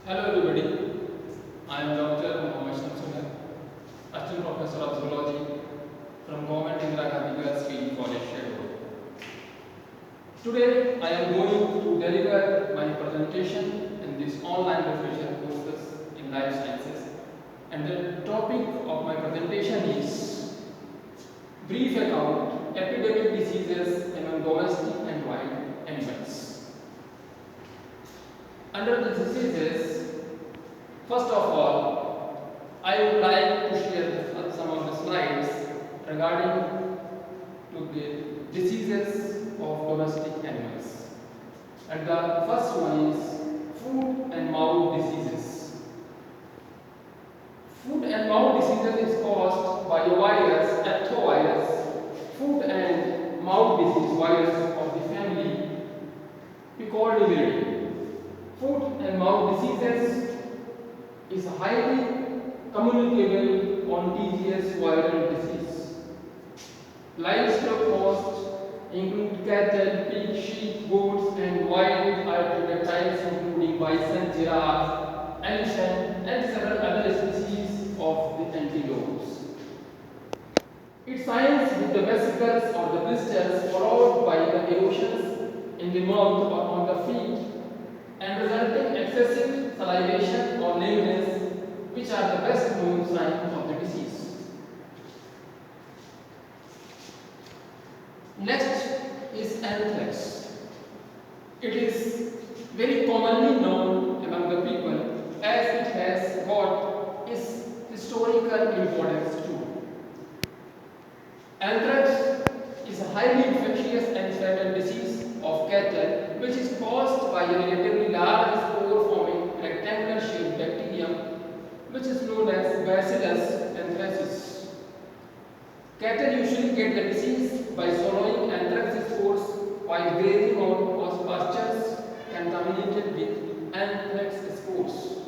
Hello everybody, I am Dr. Shamsul, Assistant Professor of Zoology from Government Indira Gandhi Girls Field College, Shahdol. Today I am going to deliver my presentation in this online refresher courses in life sciences, and the topic of my presentation is brief account epidemic diseases among domestic and wild animals. Under the diseases, first of all, I would like to share some of the slides regarding to the diseases of domestic animals. And the first one is foot and mouth diseases. Foot and mouth diseases is caused by a virus, ectovirus, foot and mouth disease virus of the family Picorniviridae. Foot and mouth diseases is highly communicable contagious viral disease. Livestock caused include cattle, pig, sheep, goats, and wild reptiles including bison, giraffe, elephant, and several other species of the antelopes. It signs with the vesicles or the blisters followed by the erosions in the mouth or on the feet and resulting excessive salivation or lameness, which are the best known signs of the disease. Next is anthrax. It is very commonly known among the people as it has got its historical importance too. Anthrax is a highly infectious and fatal disease of cattle which is caused by a relatively large spore-forming rectangular shaped bacterium which is known as Bacillus anthracis. Cattle usually get the disease by swallowing anthrax spores while grazing on pastures contaminated with anthrax spores.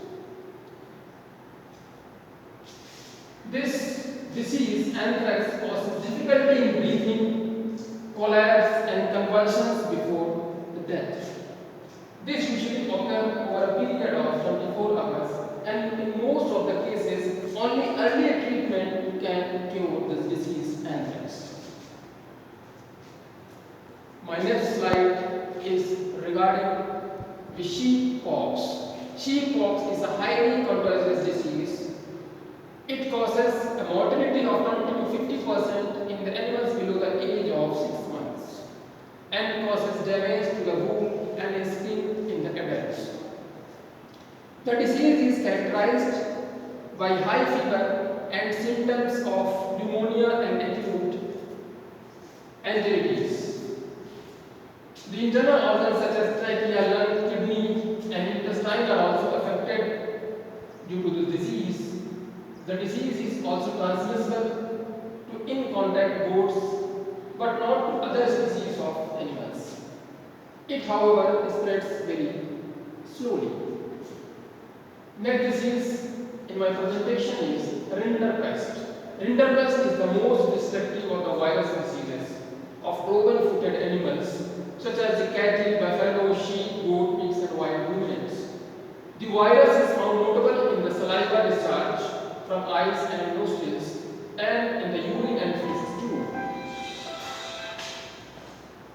This disease, anthrax, causes difficulty in breathing, collapse and convulsions before the death. This usually occurs over a period of 24 hours and in most of the cases only earlier treatment can cure this disease, anthrax. My next slide is regarding the sheep pox. Sheep pox is a highly contagious disease. It causes a mortality of 20 to 50% in the animals below the age of 6 months and causes damage to the wool and skin in the adults. The disease is characterized by high fever and symptoms of pneumonia and acute enteritis. The internal organs such as trachea, lung, kidney and intestine are also affected due to the disease. The disease is also transmissible to in-contact goats but not to other species of animals. It, however, spreads very slowly. Next disease in my presentation is rinderpest. Rinderpest is the most destructive of the virus diseases of cloven-footed animals such as the cattle, buffalo, sheep, goat, pigs and wild ruminants. The virus is found notable in the saliva discharge from eyes and nostrils and in the urine and feces too.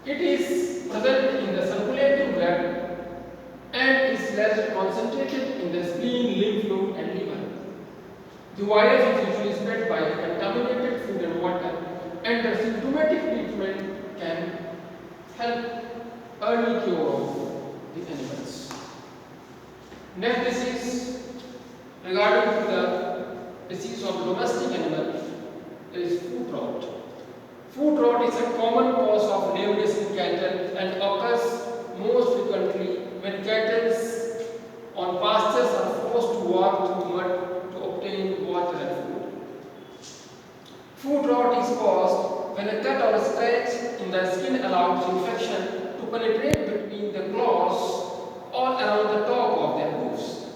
It is present in the circulating blood and is largely concentrated in the spleen, lymph node and liver. The virus is usually spread by contaminated food and water, and the symptomatic treatment can help early cure of the animals. Next disease regarding the disease of domestic animal is foot rot. Foot rot is a common cause of lameness in cattle and occurs most frequently when cattle on pastures are forced to walk through mud to obtain water and food. Foot rot is caused when a cut or a scratch in the skin allows infection to penetrate between the claws or around the top of their hoofs.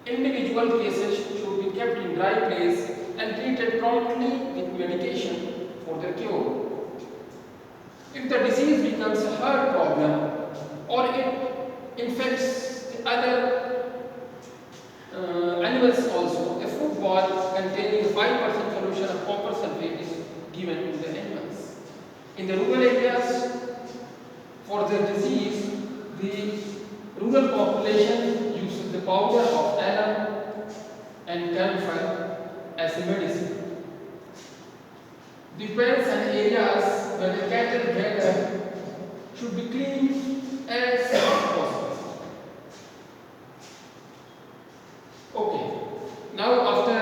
Individual cases should be kept in dry place and treated promptly with medication for their cure. If the disease becomes a heart problem or it infects the other ball containing 5% solution of copper sulfate is given to the animals. In the rural areas, for the disease, the rural population uses the powder of alum and camphor as a medicine. The pens and areas where the cattle gather should be cleaned as possible. Okay, now after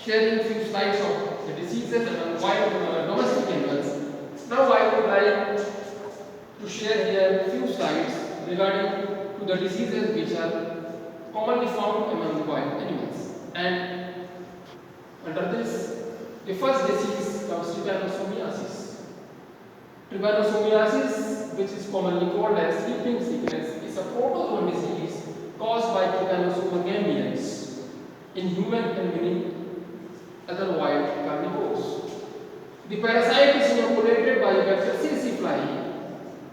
sharing few slides of the diseases among wild and domestic animals, now I would like to share here few slides regarding to the diseases which are commonly found among the wild animals. And under this, the first disease comes trypanosomiasis. Trypanosomiasis, which is commonly called as sleeping sickness, is a protozoan disease caused by Trypanosoma gambians in human and many other wild carnivores. The parasite is inoculated by vector fly,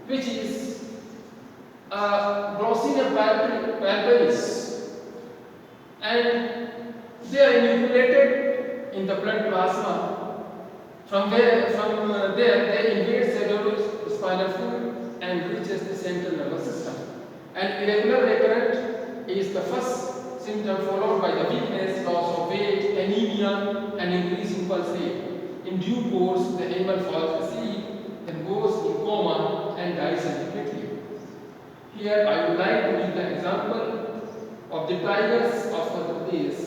which is Glossina barbaris, and they are inoculated in the blood plasma. From there they invade cerebrospinal fluid and reaches the central nervous system. And irregular recurrent is the first symptom, followed by the weakness, loss of weight, anemia, and increasing pulse rate. In due course, the animal falls asleep, then goes in coma and dies ultimately. Here I would like to give the example of the tigers of Madhya Pradesh.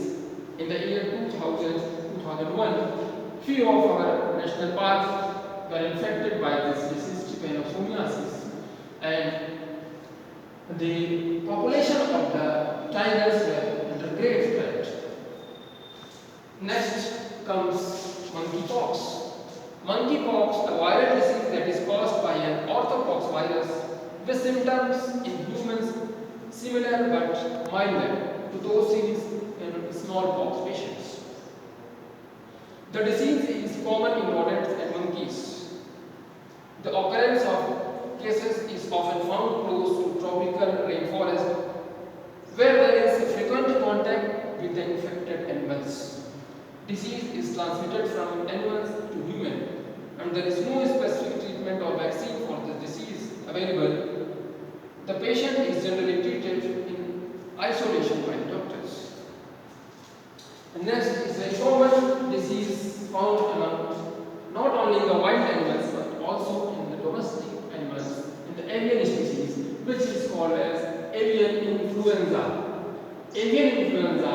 In the year 2000-2001, few of our national parks were infected by this disease, trypanosomiasis, and the population of the tigers were under grave threat. Next comes monkeypox. Monkeypox, a viral disease that is caused by an orthopox virus, with symptoms in humans similar but milder to those seen in smallpox patients. The disease is common in rodents and monkeys. The occurrence of cases is often found close to tropical rainforest, where there is frequent contact with the infected animals. Disease is transmitted from animals to human, and there is no specific treatment or vaccine for the disease available. The patient is generally treated in isolation by doctors. And next is a common disease found among not only the wild animals but also in the domestic animals, in the avian species, which is called as avian influenza. Avian influenza,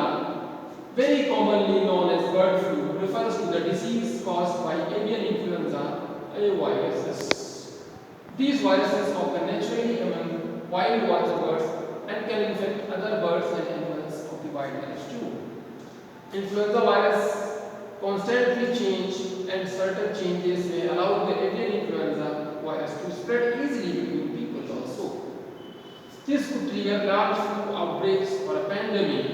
very commonly known as bird flu, refers to the disease caused by avian influenza viruses. These viruses occur naturally among wild water birds and can infect other birds and animals of the wildlife too. Influenza virus constantly change, and certain changes may allow the avian influenza virus to spread easily between people also. This could trigger large flu outbreaks or a pandemic,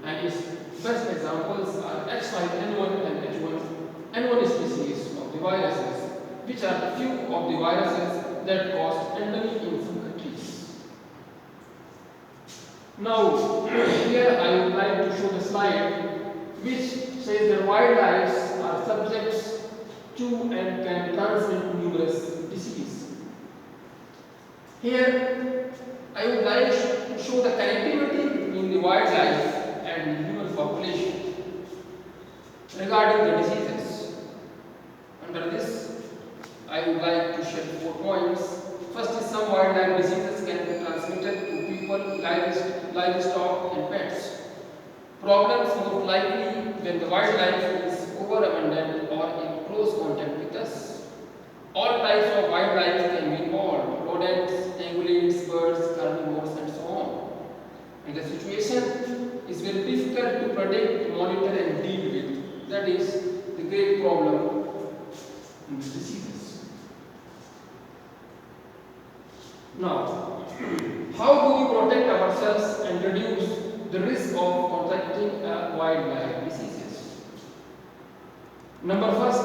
and its best examples are H5N1 and H1N1 species of the viruses, which are the few of the viruses that caused pandemic in some countries. Now, here I would like to show the slide which says that wildlife are subjects to and can transmit numerous diseases. Here I would like to show the connectivity between the wildlife and the human population regarding the diseases. Under this, I would like to share 4 points. First is some wildlife diseases can be transmitted to people, livestock and pets. Problems most likely when the wildlife is over-abundant or in close contact with us. All types of wildlife can be involved: rodents, ungulates, birds, carnivores, and so on. And the situation is very difficult to predict, monitor, and deal with. That is the great problem in these diseases. Now, how do we protect ourselves and reduce the risk of contracting wildlife diseases? Number first,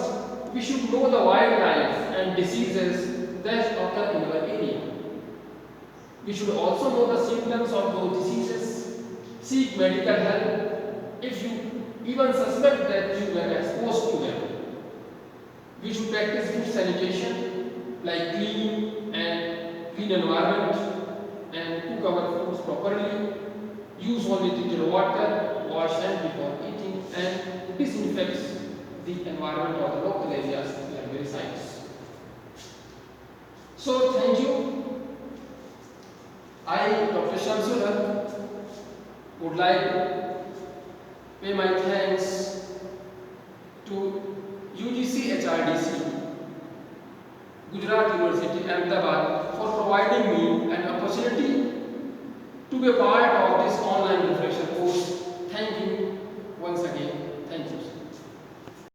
we should know the wildlife and diseases that occur in our area. We should also know the symptoms of those diseases, seek medical help if you even suspect that you were exposed to them. We should practice good sanitation, like clean environment, and cook our foods properly, use only treated water, wash hands before eating, and disinfect the environment or the local areas like very sites. So thank you. I, Dr. Shamsul, would like to pay my thanks to UGC HRDC, Gujarat University, Ahmedabad, for providing me an opportunity to be a part of this online refresher course. Thank you once again.